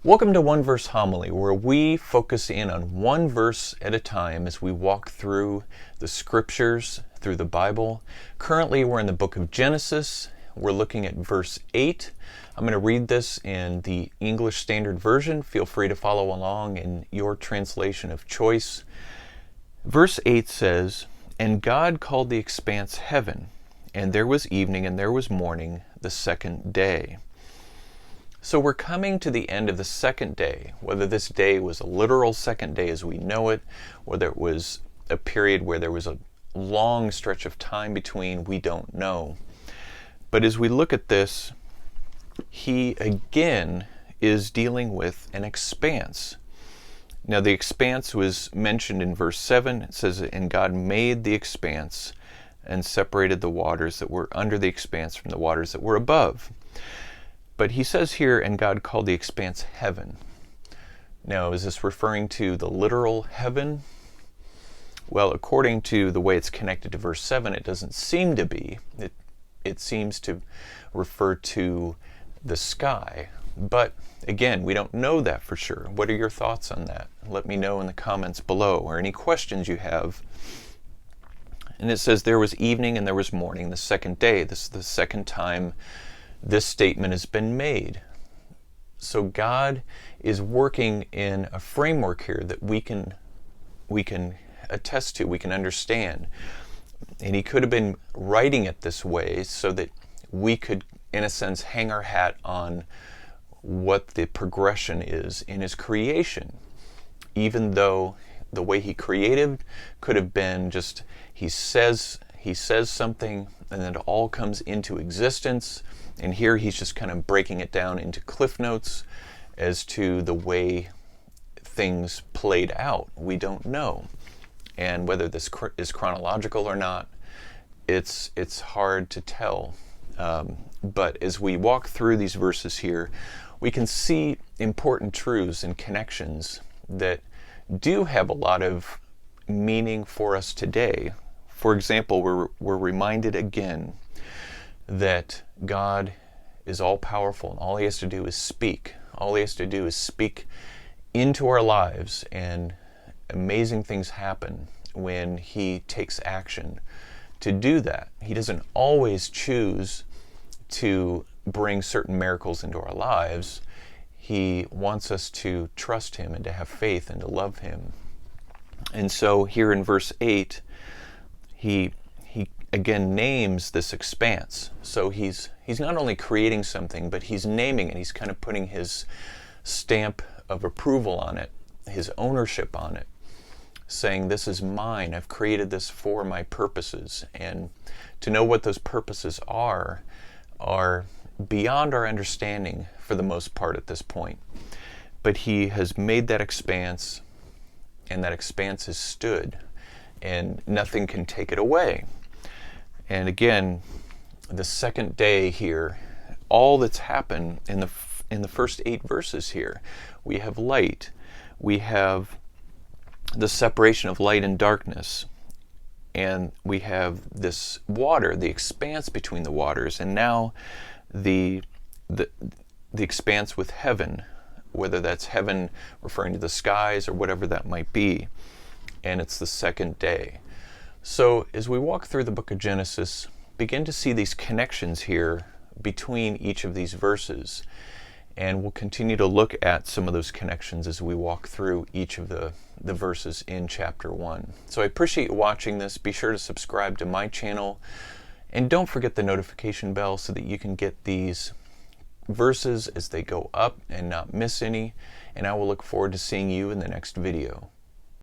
Welcome to One Verse Homily, where we focus in on one verse at a time as we walk through the scriptures, through the Bible. Currently, we're in the book of Genesis. We're looking at verse 8. I'm going to read this in the English Standard Version. Feel free to follow along in your translation of choice. Verse 8 says, "And God called the expanse heaven, and there was evening and there was morning, the second day." So we're coming to the end of the second day. Whether this day was a literal second day as we know it, whether it was a period where there was a long stretch of time between, we don't know. But as we look at this, he again is dealing with an expanse. Now the expanse was mentioned in verse 7. It says, "And God made the expanse and separated the waters that were under the expanse from the waters that were above." But he says here, "And God called the expanse heaven." Now, is this referring to the literal heaven? Well, according to the way it's connected to verse 7, it doesn't seem to be. It seems to refer to the sky. But again, we don't know that for sure. What are your thoughts on that? Let me know in the comments below, or any questions you have. And it says, "There was evening and there was morning, the second day." This is the second time this statement has been made. So God is working in a framework here that we can attest to, we can understand. And he could have been writing it this way so that we could, in a sense, hang our hat on what the progression is in his creation. Even though the way he created could have been just he says something and then it all comes into existence. And here he's just kind of breaking it down into cliff notes as to the way things played out. We don't know. And whether this is chronological or not, it's hard to tell. But as we walk through these verses here, we can see important truths and connections that do have a lot of meaning for us today. For example, we're reminded again that God is all-powerful, and all he has to do is speak. All he has to do is speak into our lives, and amazing things happen when he takes action to do that. He doesn't always choose to bring certain miracles into our lives. He wants us to trust him and to have faith and to love him. And so here in verse 8, he again names this expanse. So he's not only creating something, but he's naming it. He's kind of putting his stamp of approval on it, his ownership on it, saying, "This is mine. I've created this for my purposes." And to know what those purposes are beyond our understanding for the most part at this point. But he has made that expanse, and that expanse has stood, and nothing can take it away. And again, the second day here, all that's happened in the first 8 verses here, we have light, we have the separation of light and darkness, and we have this water, the expanse between the waters, and now the expanse with heaven, whether that's heaven referring to the skies or whatever that might be. And it's the second day. So as we walk through the book of Genesis, begin to see these connections here between each of these verses. And we'll continue to look at some of those connections as we walk through each of the verses in chapter 1. So I appreciate you watching this. Be sure to subscribe to my channel. And don't forget the notification bell so that you can get these verses as they go up and not miss any. And I will look forward to seeing you in the next video.